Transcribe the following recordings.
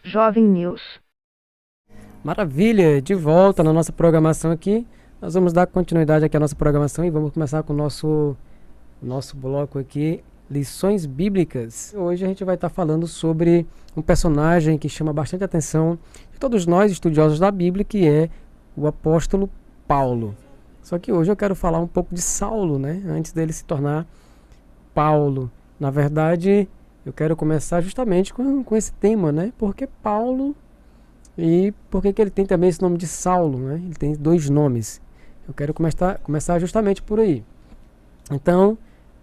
Jovem News. Maravilha, de volta na nossa programação aqui. Nós vamos dar continuidade aqui à nossa programação e vamos começar com o nosso bloco aqui, lições bíblicas. Hoje a gente vai estar falando sobre um personagem que chama bastante atenção de todos nós estudiosos da Bíblia, que é o apóstolo Paulo. Só que hoje eu quero falar um pouco de Saulo, né? Antes dele se tornar Paulo. Na verdade, eu quero começar justamente com esse tema, né? Porque Paulo e por que ele tem também esse nome de Saulo, né? Ele tem dois nomes. Eu quero começar justamente por aí. Então,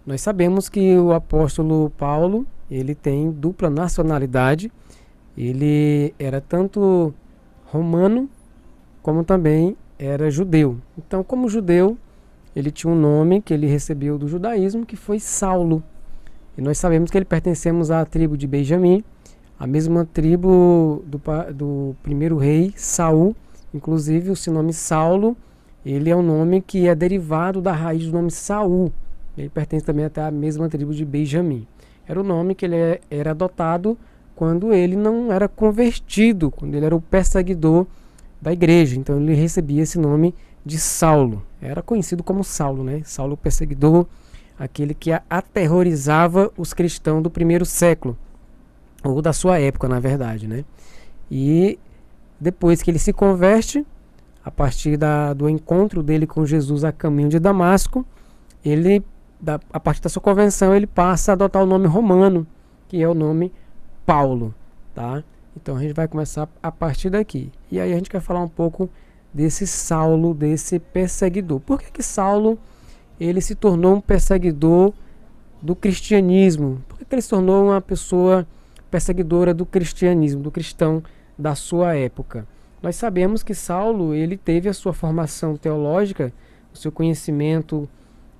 nós sabemos que o apóstolo Paulo, ele tem dupla nacionalidade. Ele era tanto romano como também era judeu. Então, como judeu, ele tinha um nome que ele recebeu do judaísmo, que foi Saulo. E nós sabemos que ele pertencemos à tribo de Benjamim, a mesma tribo do primeiro rei, Saul. Inclusive, o seu nome Saulo, ele é um nome que é derivado da raiz do nome Saul. Ele pertence também até à mesma tribo de Benjamim. Era o nome que ele era adotado quando ele não era convertido, quando ele era o perseguidor da igreja. Então, ele recebia esse nome de Saulo. Era conhecido como Saulo, né? Saulo o perseguidor, aquele que aterrorizava os cristãos do primeiro século. Ou da sua época, na verdade, né? E depois que ele se converte, a partir do encontro dele com Jesus a caminho de Damasco, a partir da sua conversão, ele passa a adotar o nome romano, que é o nome Paulo, tá? Então a gente vai começar a partir daqui. E aí a gente quer falar um pouco desse Saulo, desse perseguidor. Por que Saulo ele se tornou um perseguidor do cristianismo? Por que ele se tornou uma pessoa perseguidora do cristianismo, do cristão da sua época? Nós sabemos que Saulo, ele teve a sua formação teológica, o seu conhecimento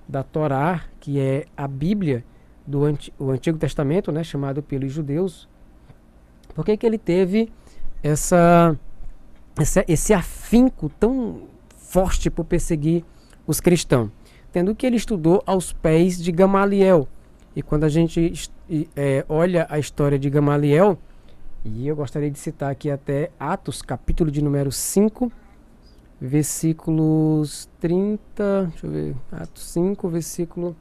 da Torá, que é a Bíblia o Antigo Testamento, né, chamado pelos judeus. Por que ele teve esse afinco tão forte por perseguir os cristãos? Tendo que ele estudou aos pés de Gamaliel. E quando a gente olha a história de Gamaliel, e eu gostaria de citar aqui até Atos, capítulo de número 5, versículos 30, deixa eu ver, Atos 5, versículo,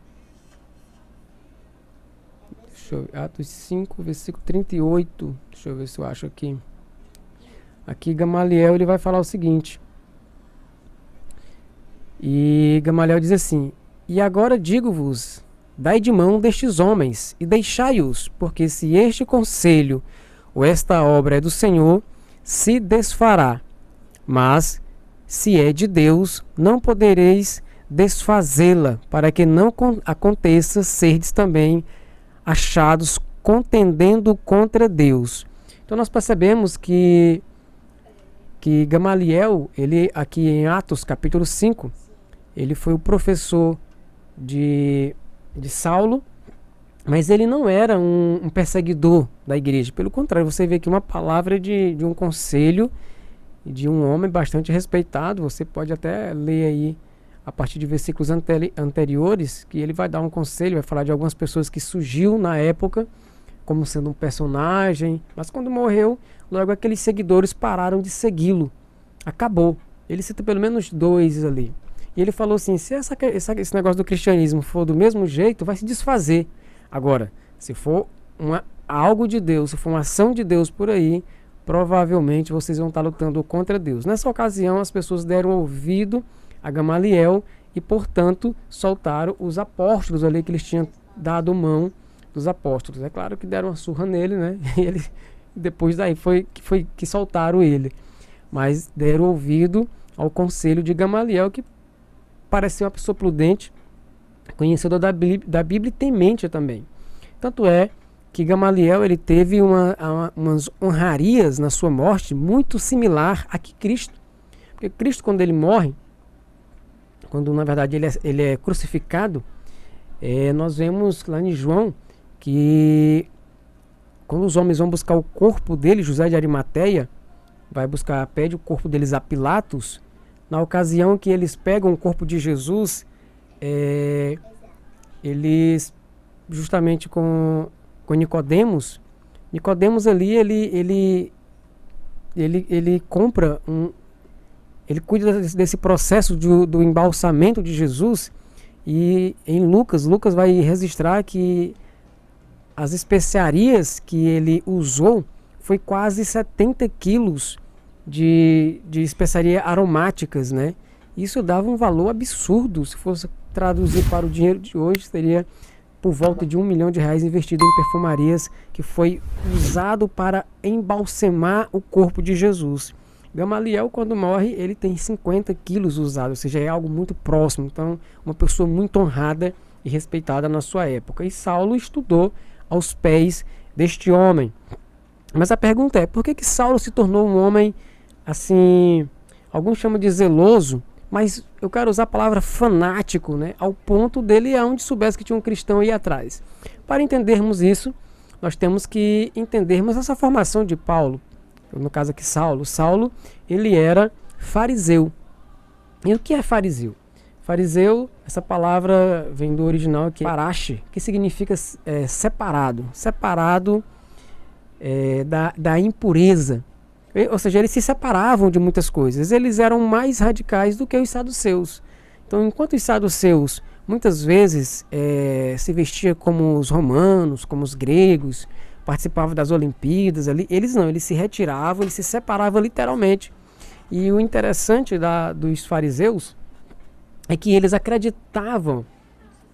Atos 5, versículo 38, deixa eu ver se eu acho aqui. Aqui Gamaliel ele vai falar o seguinte, e Gamaliel diz assim: e agora digo-vos, dai de mão destes homens e deixai-os, porque se este conselho ou esta obra é do Senhor, se desfará. Mas, se é de Deus, não podereis desfazê-la, para que não aconteça serdes também achados contendendo contra Deus. Então nós percebemos que Gamaliel, ele aqui em Atos capítulo 5, ele foi o professor de Saulo, mas ele não era um perseguidor da igreja. Pelo contrário, você vê aqui uma palavra de um conselho de um homem bastante respeitado. Você pode até ler aí a partir de versículos anteriores, que ele vai dar um conselho, vai falar de algumas pessoas que surgiu na época como sendo um personagem, mas quando morreu, logo aqueles seguidores pararam de segui-lo. Acabou. Ele cita pelo menos dois ali. E ele falou assim: se esse negócio do cristianismo for do mesmo jeito, vai se desfazer. Agora, se for algo de Deus, se for uma ação de Deus por aí, provavelmente vocês vão estar lutando contra Deus. Nessa ocasião, as pessoas deram ouvido a Gamaliel e, portanto, soltaram os apóstolos ali, que eles tinham dado mão dos apóstolos. É claro que deram uma surra nele, né? E ele, depois daí foi que soltaram ele. Mas deram ouvido ao conselho de Gamaliel, que parecia uma pessoa prudente, conhecedor da Bíblia e temente também. Tanto é que Gamaliel ele teve umas honrarias na sua morte muito similar a que Cristo. Porque Cristo, quando ele morre, quando na verdade ele é crucificado, nós vemos lá em João que quando os homens vão buscar o corpo dele, José de Arimateia pede o corpo deles a Pilatos. Na ocasião que eles pegam o corpo de Jesus, eles, justamente com Nicodemos ali, ele ele compra ele cuida desse processo do embalsamento de Jesus. E em Lucas vai registrar que as especiarias que ele usou foi quase 70 quilos de especiarias aromáticas, né? Isso dava um valor absurdo. Se fosse traduzir para o dinheiro de hoje, seria por volta de R$1 milhão investido em perfumarias, que foi usado para embalsamar o corpo de Jesus. Gamaliel, quando morre, ele tem 50 quilos usados, ou seja, é algo muito próximo. Então, uma pessoa muito honrada e respeitada na sua época. E Saulo estudou aos pés deste homem. Mas a pergunta é, por que Saulo se tornou um homem, assim, alguns chamam de zeloso, mas eu quero usar a palavra fanático, né? Ao ponto dele, aonde soubesse que tinha um cristão aí atrás. Para entendermos isso, nós temos que entendermos essa formação de Paulo. No caso aqui, Saulo, ele era fariseu. E o que é fariseu? Fariseu, essa palavra vem do original que é parache, que significa separado da impureza. Ou seja, eles se separavam de muitas coisas. Eles eram mais radicais do que os saduceus. Então, enquanto os saduceus muitas vezes se vestiam como os romanos, como os gregos, participavam das Olimpíadas, eles não, eles se retiravam, eles se separavam literalmente. E o interessante dos fariseus é que eles acreditavam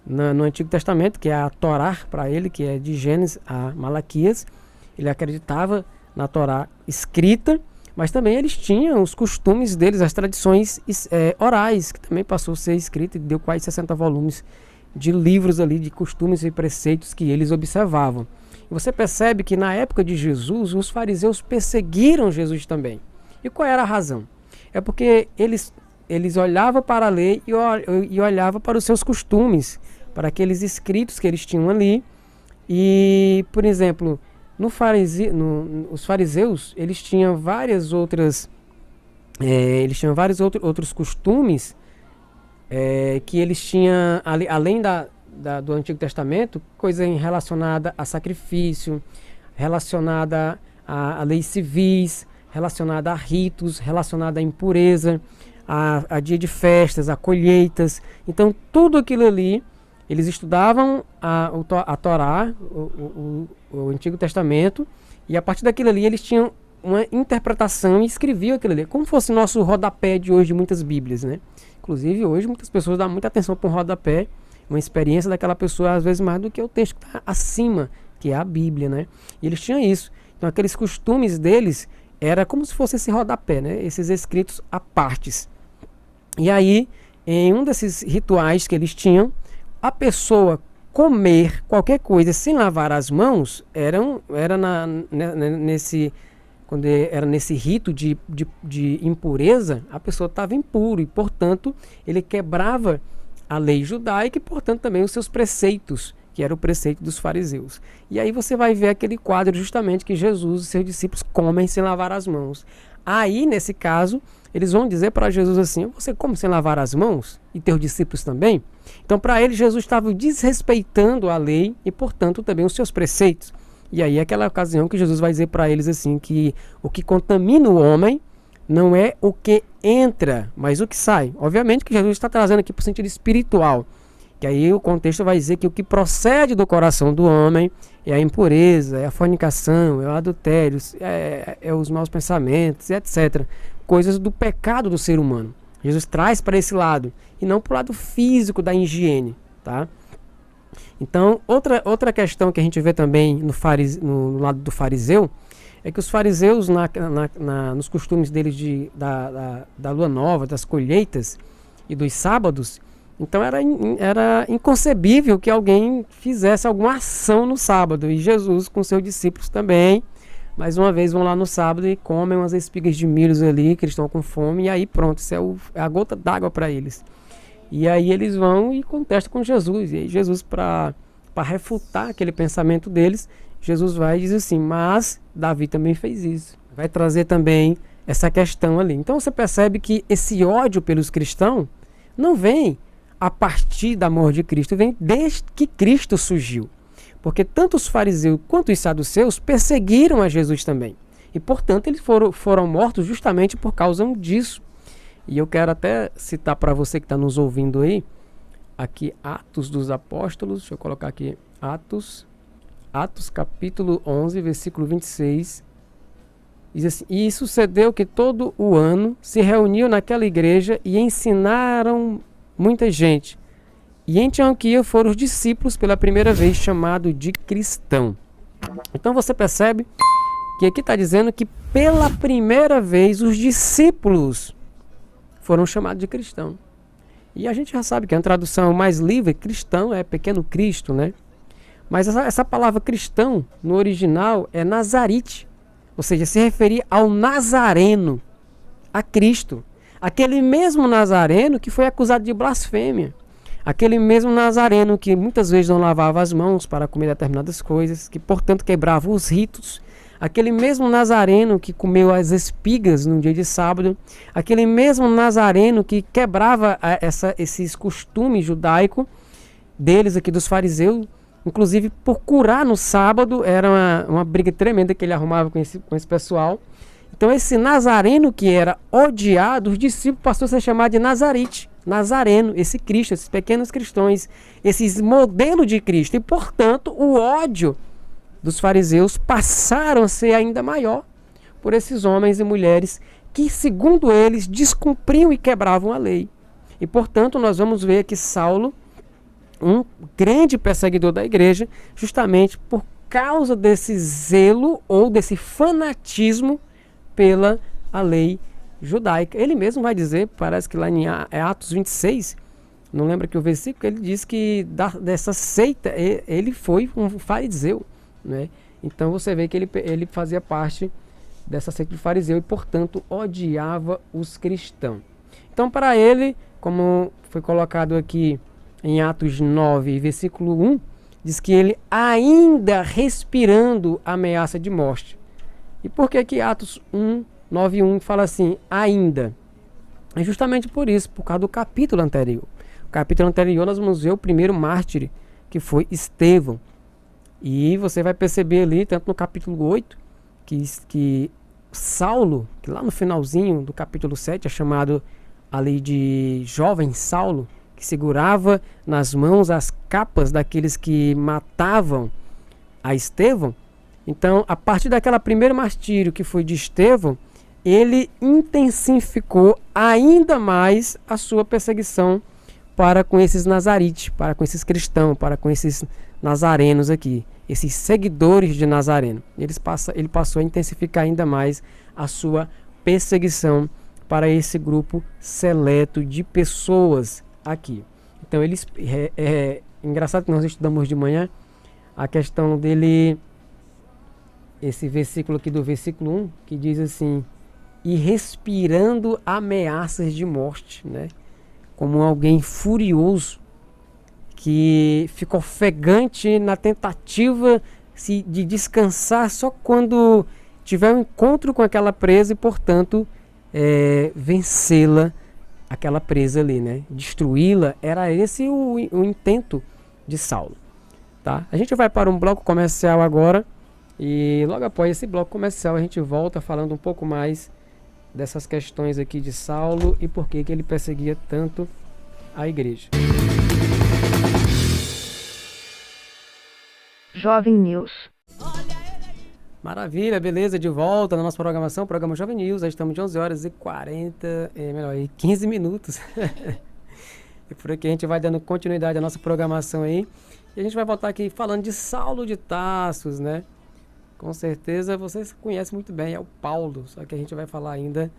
no Antigo Testamento, que é a Torá para ele, que é de Gênesis a Malaquias. Ele acreditava na Torá escrita, mas também eles tinham os costumes deles, as tradições orais, que também passou a ser escrita e deu quase 60 volumes de livros ali, de costumes e preceitos que eles observavam. Você percebe que na época de Jesus, os fariseus perseguiram Jesus também. E qual era a razão? É porque eles olhavam para a lei e olhavam para os seus costumes, para aqueles escritos que eles tinham ali. E, por exemplo, os fariseus, eles tinham vários outros costumes que eles tinham, além do Antigo Testamento, coisa relacionada a sacrifício, relacionada a leis civis, relacionada a ritos, relacionada à impureza, a dia de festas, a colheitas. Então, tudo aquilo ali, eles estudavam a Torá, o Antigo Testamento, e a partir daquilo ali eles tinham uma interpretação e escreviam aquilo ali, como fosse o nosso rodapé de hoje de muitas Bíblias, né? Inclusive, hoje muitas pessoas dão muita atenção para um rodapé, uma experiência daquela pessoa, às vezes mais do que o texto que está acima, que é a Bíblia, né? E eles tinham isso. Então, aqueles costumes deles era como se fosse esse rodapé, né? Esses escritos à partes. E aí, em um desses rituais que eles tinham, a pessoa comer qualquer coisa sem lavar as mãos quando era nesse rito de impureza, a pessoa estava impuro e, portanto, ele quebrava a lei judaica e, portanto, também os seus preceitos, que era o preceito dos fariseus. E aí você vai ver aquele quadro justamente que Jesus e seus discípulos comem sem lavar as mãos. Aí, nesse caso, eles vão dizer para Jesus assim: você come sem lavar as mãos? E teus discípulos também? Então, para eles, Jesus estava desrespeitando a lei e, portanto, também os seus preceitos. E aí é aquela ocasião que Jesus vai dizer para eles assim, que o que contamina o homem não é o que entra, mas o que sai. Obviamente que Jesus está trazendo aqui para o sentido espiritual, que aí o contexto vai dizer que o que procede do coração do homem é a impureza, é a fornicação, é o adultério, é os maus pensamentos, etc. Coisas do pecado do ser humano. Jesus traz para esse lado, e não para o lado físico da higiene, tá? Então, outra questão que a gente vê também no lado do fariseu, é que os fariseus, nos costumes deles da lua nova, das colheitas e dos sábados, então era inconcebível que alguém fizesse alguma ação no sábado. E Jesus, com seus discípulos também, mais uma vez vão lá no sábado e comem umas espigas de milho ali, que eles estão com fome, e aí pronto, isso é a gota d'água para eles. E aí eles vão e contestam com Jesus. E aí Jesus, para refutar aquele pensamento deles, Jesus vai e diz assim: mas Davi também fez isso. Vai trazer também essa questão ali. Então você percebe que esse ódio pelos cristãos não vem a partir da morte de Cristo, vem desde que Cristo surgiu. Porque tanto os fariseus quanto os saduceus perseguiram a Jesus também. E, portanto, eles foram mortos justamente por causa disso. E eu quero até citar para você que está nos ouvindo aí, aqui Atos dos Apóstolos, deixa eu colocar aqui, Atos capítulo 11, versículo 26, diz assim: e sucedeu que todo o ano se reuniam naquela igreja e ensinaram muita gente. E em Antioquia foram os discípulos pela primeira vez chamados de cristão. Então você percebe que aqui está dizendo que pela primeira vez os discípulos foram chamados de cristão. E a gente já sabe que a tradução mais livre, cristão, é pequeno Cristo, né? Mas essa palavra cristão, no original, é Nazarite. Ou seja, se referia ao Nazareno, a Cristo. Aquele mesmo Nazareno que foi acusado de blasfêmia. Aquele mesmo Nazareno que muitas vezes não lavava as mãos para comer determinadas coisas, que portanto quebrava os ritos. Aquele mesmo Nazareno que comeu as espigas no dia de sábado. Aquele mesmo Nazareno que quebrava esses costumes judaicos deles aqui dos fariseus. Inclusive por curar no sábado, era uma briga tremenda que ele arrumava com esse pessoal. Então esse Nazareno que era odiado, os discípulos passou a ser chamado de Nazarite, Nazareno, esse Cristo, esses pequenos cristãos, esses modelos de Cristo. E portanto o ódio dos fariseus passaram a ser ainda maior por esses homens e mulheres que, segundo eles, descumpriam e quebravam a lei. E portanto nós vamos ver que Saulo, um grande perseguidor da igreja, justamente por causa desse zelo ou desse fanatismo pela a lei judaica. Ele mesmo vai dizer, parece que lá em Atos 26, não lembro aqui o versículo, ele diz que dessa seita ele foi um fariseu, né? Então você vê que ele fazia parte dessa seita de fariseu e, portanto, odiava os cristãos. Então, para ele, como foi colocado aqui em Atos 9, versículo 1, diz que ele ainda respirando ameaça de morte. E por que que Atos 9:1 fala assim, ainda? É justamente por isso, por causa do capítulo anterior. O capítulo anterior nós vamos ver o primeiro mártir, que foi Estevão. E você vai perceber ali, tanto no capítulo 8, que Saulo, que lá no finalzinho do capítulo 7 é chamado ali de jovem Saulo, que segurava nas mãos as capas daqueles que matavam a Estevão. Então, a partir daquela primeiro martírio que foi de Estevão, ele intensificou ainda mais a sua perseguição para com esses nazarites, para com esses cristãos, para com esses nazarenos aqui, esses seguidores de Nazareno. Ele passou a intensificar ainda mais a sua perseguição para esse grupo seleto de pessoas aqui. Então, é engraçado que nós estudamos de manhã a questão dele, esse versículo aqui do versículo 1, que diz assim, e respirando ameaças de morte, né? Como alguém furioso que fica ofegante na tentativa de descansar só quando tiver um encontro com aquela presa e, portanto, vencê-la, aquela presa ali, né? Destruí-la, era esse o intento de Saulo, tá? A gente vai para um bloco comercial agora e logo após esse bloco comercial a gente volta falando um pouco mais dessas questões aqui de Saulo e por que ele perseguia tanto a igreja. Jovem News. Maravilha, beleza, de volta na nossa programação, programa Jovem News. Estamos de 11 horas e 15 minutos. E por aqui a gente vai dando continuidade à nossa programação aí. E a gente vai voltar aqui falando de Saulo de Tarsos, né? Com certeza vocês conhecem muito bem, é o Paulo. Só que a gente vai falar ainda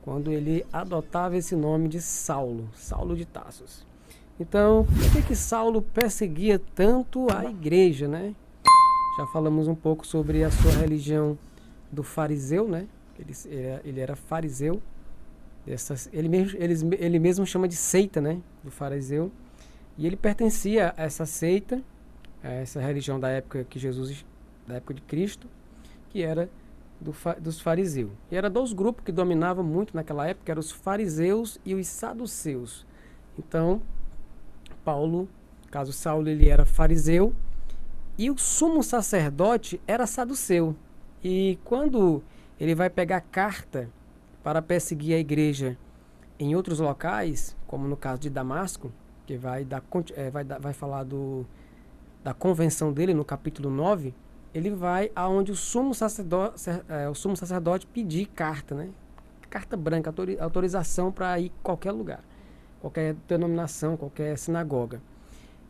quando ele adotava esse nome de Saulo, Saulo de Tarsos. Então, por que Saulo perseguia tanto a igreja, né? Já falamos um pouco sobre a sua religião do fariseu, né? Ele era fariseu. Ele mesmo chama de seita, né? Do fariseu. E ele pertencia a essa seita, a essa religião da época da época de Cristo, que era dos fariseus. E eram dois grupos que dominavam muito naquela época, eram os fariseus e os saduceus. Então, Saulo ele era fariseu e o sumo sacerdote era saduceu. E quando ele vai pegar carta para perseguir a igreja em outros locais, como no caso de Damasco, que vai falar da convenção dele no capítulo 9, ele vai aonde o sumo sacerdote pedir carta, né? Carta branca, autorização para ir em qualquer lugar, qualquer denominação, qualquer sinagoga.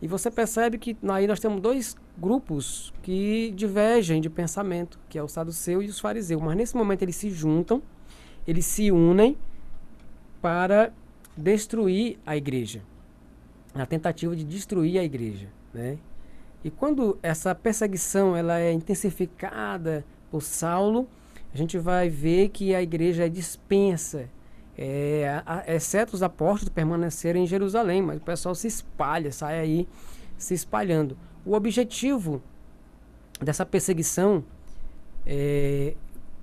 E você percebe que aí nós temos dois grupos que divergem de pensamento, que é o saduceu e os fariseus. Mas nesse momento eles se juntam, eles se unem para destruir a igreja, na tentativa de destruir a igreja, né? E quando essa perseguição ela é intensificada por Saulo, a gente vai ver que a igreja é dispensa, exceto os apóstolos permanecerem em Jerusalém, mas o pessoal se espalha, sai aí se espalhando. O objetivo dessa perseguição,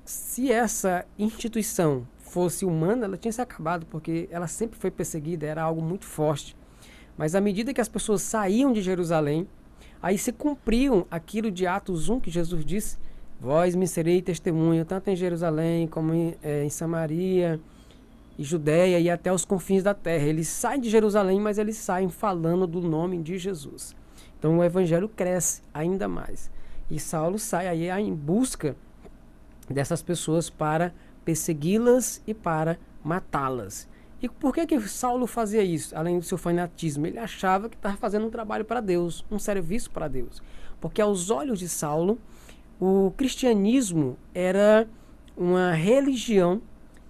se essa instituição fosse humana, ela tinha se acabado, porque ela sempre foi perseguida, era algo muito forte. Mas à medida que as pessoas saíam de Jerusalém, aí se cumpriam aquilo de Atos 1 que Jesus disse: vós me serei testemunha, tanto em Jerusalém como em Samaria e Judéia e até os confins da terra. Eles saem de Jerusalém, mas eles saem falando do nome de Jesus. Então o evangelho cresce ainda mais. E Saulo sai aí em busca dessas pessoas para persegui-las e para matá-las. E por que Saulo fazia isso? Além do seu fanatismo, ele achava que estava fazendo um trabalho para Deus, um serviço para Deus. Porque aos olhos de Saulo, o cristianismo era uma religião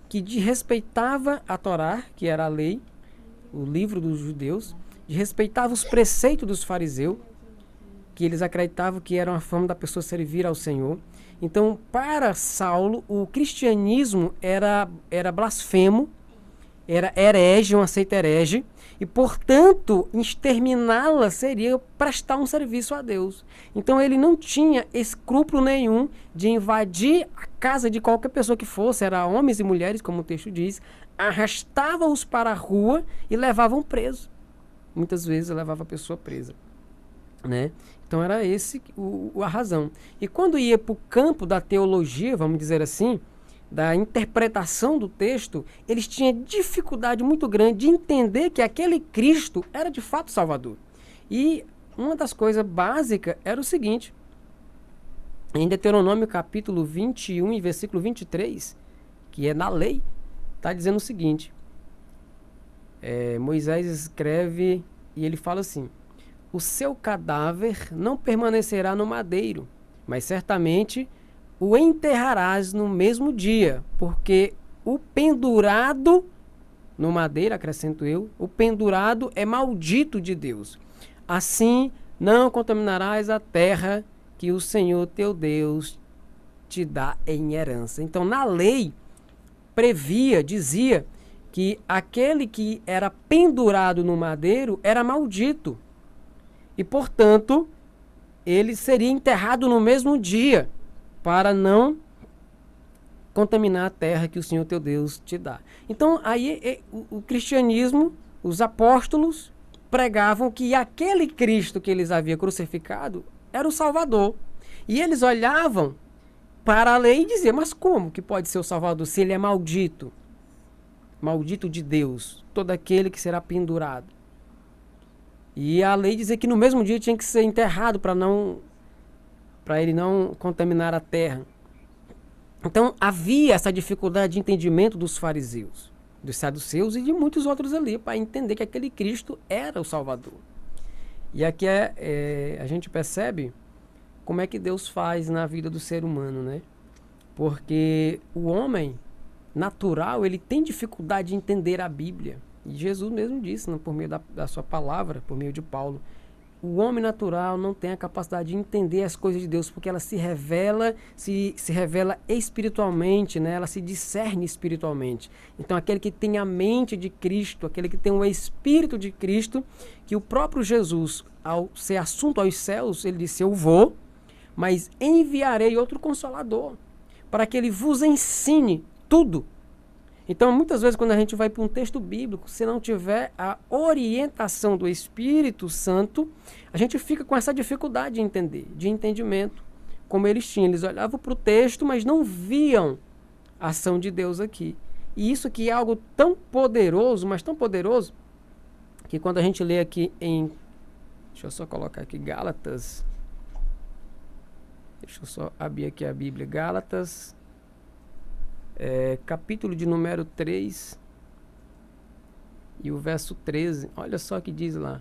que respeitava a Torá, que era a lei, o livro dos judeus, respeitava os preceitos dos fariseus, que eles acreditavam que era uma forma da pessoa servir ao Senhor. Então, para Saulo, o cristianismo era blasfemo, era herege, uma seita herege, e, portanto, exterminá-la seria prestar um serviço a Deus. Então, ele não tinha escrúpulo nenhum de invadir a casa de qualquer pessoa que fosse, era homens e mulheres, como o texto diz, arrastava-os para a rua e levavam preso. Muitas vezes levava a pessoa presa, né? Então, era esse a razão. E quando ia para o campo da teologia, vamos dizer assim, da interpretação do texto, eles tinham dificuldade muito grande de entender que aquele Cristo era de fato Salvador. E uma das coisas básicas era o seguinte: em Deuteronômio capítulo 21 e versículo 23, que é na lei, está dizendo o seguinte, Moisés escreve e ele fala assim: o seu cadáver não permanecerá no madeiro, mas certamente o enterrarás no mesmo dia, porque o pendurado no madeiro, acrescento eu, o pendurado é maldito de Deus. Assim não contaminarás a terra que o Senhor teu Deus te dá em herança. Então, na lei, dizia que aquele que era pendurado no madeiro era maldito. E, portanto, ele seria enterrado no mesmo dia, para não contaminar a terra que o Senhor teu Deus te dá. Então, aí o cristianismo, os apóstolos, pregavam que aquele Cristo que eles haviam crucificado era o Salvador. E eles olhavam para a lei e diziam: mas como que pode ser o Salvador se ele é maldito? Maldito de Deus, todo aquele que será pendurado. E a lei dizia que no mesmo dia tinha que ser enterrado para ele não contaminar a terra. Então havia essa dificuldade de entendimento dos fariseus, dos saduceus e de muitos outros ali, para entender que aquele Cristo era o Salvador. E aqui a gente percebe como é que Deus faz na vida do ser humano, né? Porque o homem natural, ele tem dificuldade de entender a Bíblia. E Jesus mesmo disse, né, por meio da sua palavra, por meio de Paulo, o homem natural não tem a capacidade de entender as coisas de Deus, porque ela se revela espiritualmente, né? Ela se discerne espiritualmente. Então, aquele que tem a mente de Cristo, aquele que tem o Espírito de Cristo, que o próprio Jesus, ao ser assunto aos céus, ele disse: eu vou, mas enviarei outro Consolador, para que ele vos ensine tudo. Então, muitas vezes, quando a gente vai para um texto bíblico, se não tiver a orientação do Espírito Santo, a gente fica com essa dificuldade de entender, de entendimento, como eles tinham. Eles olhavam para o texto, mas não viam ação de Deus aqui. E isso aqui é algo tão poderoso, mas tão poderoso, que quando a gente lê aqui em... Deixa eu só colocar aqui Gálatas. Deixa eu só abrir aqui a Bíblia. Gálatas, capítulo de número 3 e o verso 13. Olha só o que diz lá.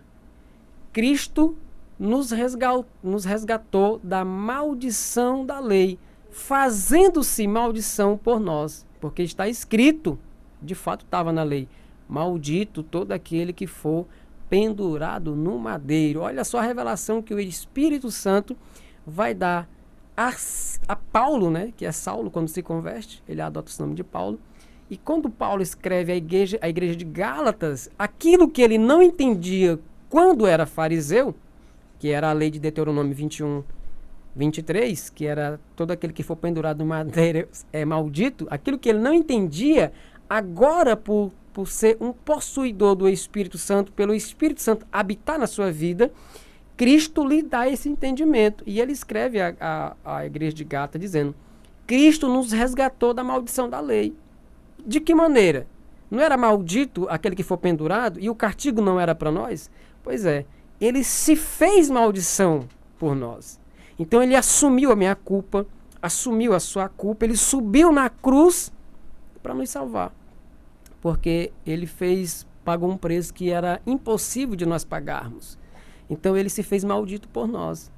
Cristo nos resgatou da maldição da lei, fazendo-se maldição por nós. Porque está escrito, de fato estava na lei, maldito todo aquele que for pendurado no madeiro. Olha só a revelação que o Espírito Santo vai dar a Paulo, né, que é Saulo, quando se converte, ele adota o nome de Paulo. E quando Paulo escreve a igreja de Gálatas, aquilo que ele não entendia quando era fariseu, que era a lei de Deuteronômio 21, 23, que era todo aquele que for pendurado no madeiro é maldito, aquilo que ele não entendia, agora por ser um possuidor do Espírito Santo, pelo Espírito Santo habitar na sua vida, Cristo lhe dá esse entendimento. E ele escreve a igreja de Gálatas dizendo: Cristo nos resgatou da maldição da lei. De que maneira? Não era maldito aquele que for pendurado e o castigo não era para nós? Pois é, ele se fez maldição por nós. Então ele assumiu a minha culpa, assumiu a sua culpa, ele subiu na cruz para nos salvar. Porque ele pagou um preço que era impossível de nós pagarmos. Então ele se fez maldito por nós.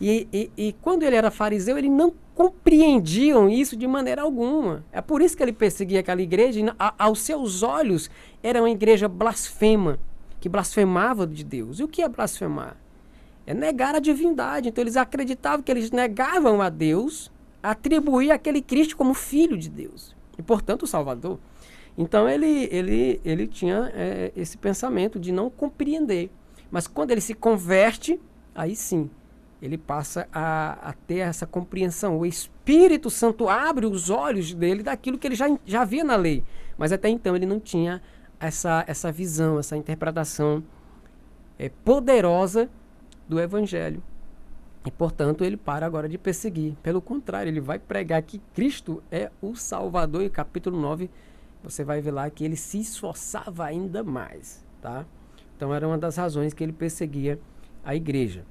E quando ele era fariseu, ele não compreendiam isso de maneira alguma. É por isso que ele perseguia aquela igreja. E aos seus olhos era uma igreja blasfema, que blasfemava de Deus. E o que é blasfemar? É negar a divindade. Então eles acreditavam que eles negavam a Deus, atribuir aquele Cristo como filho de Deus e, portanto, o Salvador. Então ele tinha esse pensamento de não compreender. Mas quando ele se converte, aí sim, ele passa a ter essa compreensão. O Espírito Santo abre os olhos dele daquilo que ele já via na lei. Mas até então ele não tinha essa visão, essa interpretação poderosa do Evangelho. E, portanto, ele para agora de perseguir. Pelo contrário, ele vai pregar que Cristo é o Salvador. E capítulo 9, você vai ver lá que ele se esforçava ainda mais, tá? Então, era uma das razões que ele perseguia a igreja.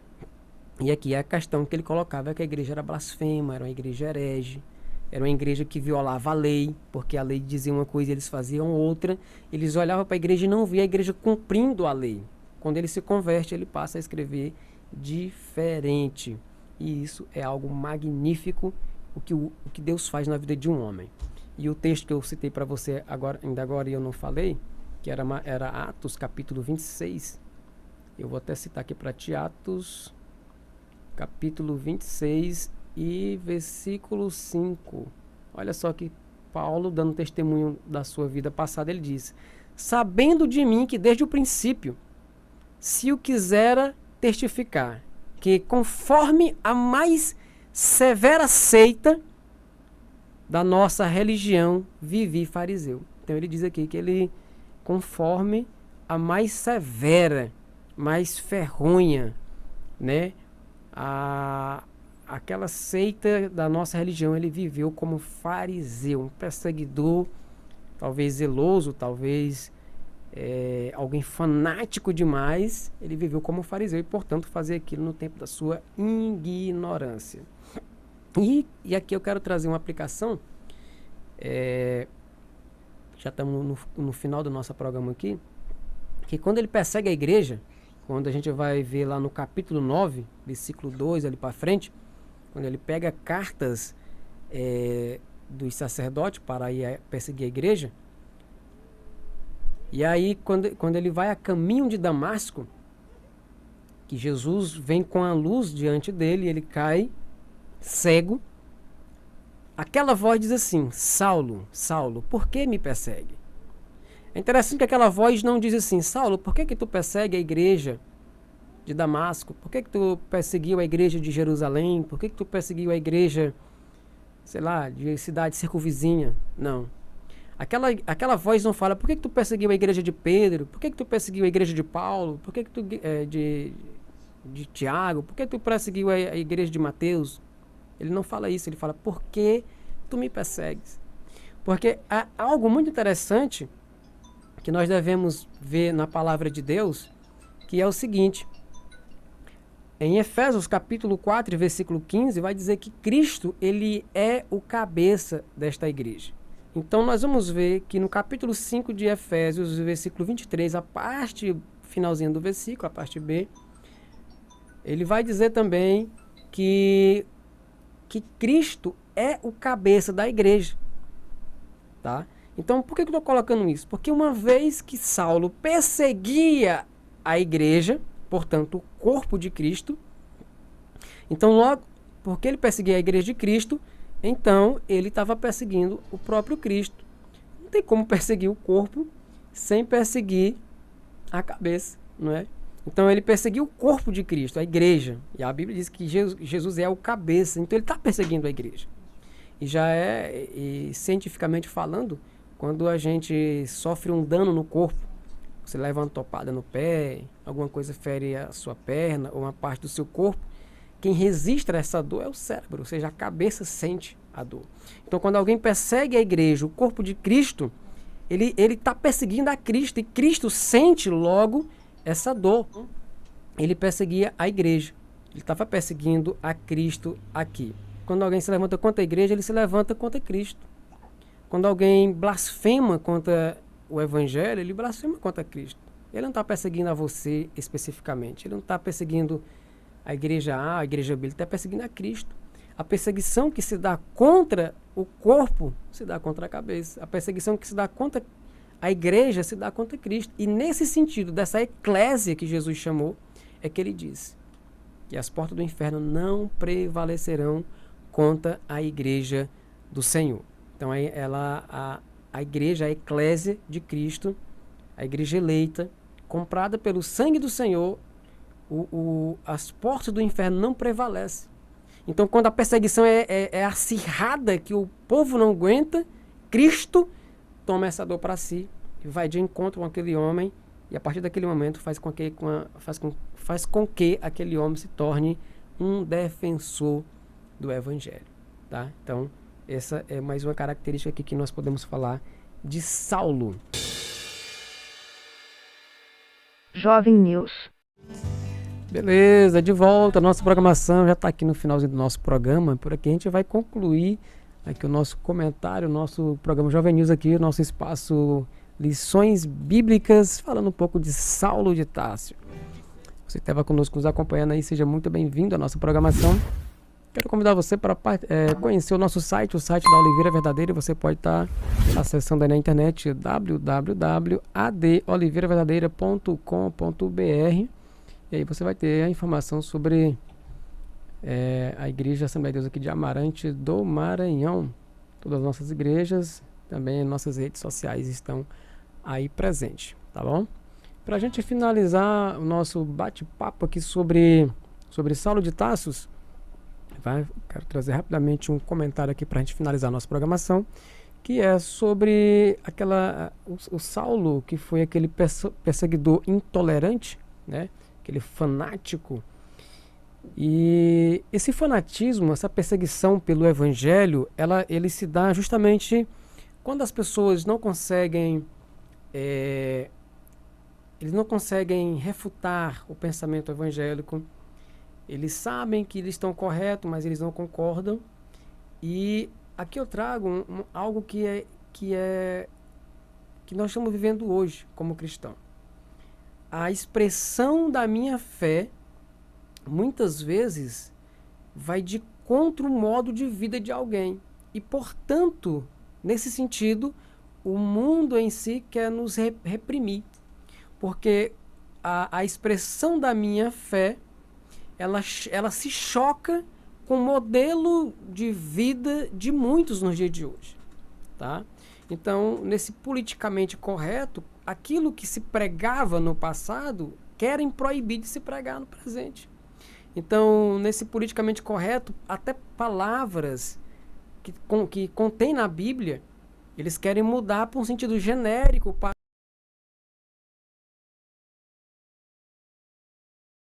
E aqui a questão que ele colocava é que a igreja era blasfema, era uma igreja herege, era uma igreja que violava a lei, porque a lei dizia uma coisa e eles faziam outra. Eles olhavam para a igreja e não via a igreja cumprindo a lei. Quando ele se converte, ele passa a escrever diferente. E isso é algo magnífico, o que Deus faz na vida de um homem. E o texto que eu citei para você ainda agora e eu não falei, que era Atos, capítulo 26. Eu vou até citar aqui para ti, Atos, capítulo 26 e versículo 5. Olha só que Paulo, dando testemunho da sua vida passada, ele diz: sabendo de mim que desde o princípio, se o quisera testificar, que conforme a mais severa seita da nossa religião, vivi fariseu. Então ele diz aqui que ele, conforme a mais severa, mais ferronha, né? Aquela seita da nossa religião, ele viveu como fariseu, um perseguidor, talvez zeloso, talvez alguém fanático demais. Ele viveu como fariseu e, portanto, fazia aquilo no tempo da sua ignorância. E aqui eu quero trazer uma aplicação. Já estamos no final do nosso programa aqui, que quando ele persegue a igreja, quando a gente vai ver lá no capítulo 9, versículo 2, ali para frente, quando ele pega cartas dos sacerdotes para ir perseguir a igreja, e aí quando ele vai a caminho de Damasco, que Jesus vem com a luz diante dele, ele cai cego, aquela voz diz assim: Saulo, Saulo, por que me persegue? É interessante que aquela voz não diz assim: Saulo, por que tu persegue a igreja de Damasco? Por que tu perseguiu a igreja de Jerusalém? Por que tu perseguiu a igreja, sei lá, de cidade circunvizinha? Não. Aquela voz não fala: por que tu perseguiu a igreja de Pedro? Por que tu perseguiu a igreja de Paulo? Por que tu de Tiago? Por que tu perseguiu a igreja de Mateus? Ele não fala isso, ele fala: por que tu me persegues? Porque há algo muito interessante que nós devemos ver na palavra de Deus, que é o seguinte: em Efésios capítulo 4, versículo 15, vai dizer que Cristo, ele é o cabeça desta igreja. Então nós vamos ver que no capítulo 5 de Efésios, versículo 23, a parte finalzinha do versículo, a parte B, ele vai dizer também que Cristo é o cabeça da igreja. Tá? Então, por que eu estou colocando isso? Porque uma vez que Saulo perseguia a igreja, portanto, o corpo de Cristo, então logo, porque ele perseguia a igreja de Cristo, então ele estava perseguindo o próprio Cristo. Não tem como perseguir o corpo sem perseguir a cabeça, não é? Então ele perseguiu o corpo de Cristo, a igreja. E a Bíblia diz que Jesus é o cabeça, então ele está perseguindo a igreja. E cientificamente falando, quando a gente sofre um dano no corpo, você leva uma topada no pé, alguma coisa fere a sua perna ou uma parte do seu corpo, quem registra essa dor é o cérebro, ou seja, a cabeça sente a dor. Então, quando alguém persegue a igreja, o corpo de Cristo, ele está perseguindo a Cristo, e Cristo sente logo essa dor. Ele perseguia a igreja, ele estava perseguindo a Cristo aqui. Quando alguém se levanta contra a igreja, ele se levanta contra Cristo. Quando alguém blasfema contra o Evangelho, ele blasfema contra Cristo. Ele não está perseguindo a você especificamente. Ele não está perseguindo a igreja A, a igreja B. Ele está perseguindo a Cristo. A perseguição que se dá contra o corpo, se dá contra a cabeça. A perseguição que se dá contra a igreja, se dá contra Cristo. E nesse sentido, dessa eclésia que Jesus chamou, é que ele diz que as portas do inferno não prevalecerão contra a igreja do Senhor. Então, a igreja, a eclésia de Cristo, a igreja eleita, comprada pelo sangue do Senhor, as portas do inferno não prevalecem. Então, quando a perseguição é acirrada, que o povo não aguenta, Cristo toma essa dor para si e vai de encontro com aquele homem, e a partir daquele momento faz com que aquele homem se torne um defensor do Evangelho. Tá? Então, essa é mais uma característica aqui que nós podemos falar de Saulo. Jovem News. Beleza, de volta. A nossa programação já está aqui no finalzinho do nosso programa. Por aqui a gente vai concluir aqui o nosso comentário, o nosso programa Jovem News aqui, o nosso espaço Lições Bíblicas, falando um pouco de Saulo de Tarso. Você que estava conosco nos acompanhando aí, seja muito bem-vindo à nossa programação. Quero convidar você para conhecer o nosso site, o site da Oliveira Verdadeira. Você pode estar acessando aí na internet www.adoliveiraverdadeira.com.br. E aí você vai ter a informação sobre a Igreja Assembleia de Deus aqui de Amarante do Maranhão. Todas as nossas igrejas, também nossas redes sociais estão aí presentes, tá bom? Para a gente finalizar o nosso bate-papo aqui sobre Saulo de Tarso, quero trazer rapidamente um comentário aqui para a gente finalizar a nossa programação, que é sobre o Saulo, que foi aquele perseguidor intolerante, né? Aquele fanático. E esse fanatismo, essa perseguição pelo Evangelho, ele se dá justamente quando as pessoas não conseguem eles não conseguem refutar o pensamento evangélico. Eles sabem que eles estão corretos, mas eles não concordam. E aqui eu trago algo que nós estamos vivendo hoje como cristão. A expressão da minha fé, muitas vezes, vai de contra o modo de vida de alguém. E, portanto, nesse sentido, o mundo em si quer nos reprimir. Porque a expressão da minha fé, ela se choca com o modelo de vida de muitos nos dias de hoje. Tá? Então, nesse politicamente correto, aquilo que se pregava no passado, querem proibir de se pregar no presente. Então, nesse politicamente correto, até palavras que contém na Bíblia, eles querem mudar para um sentido genérico, para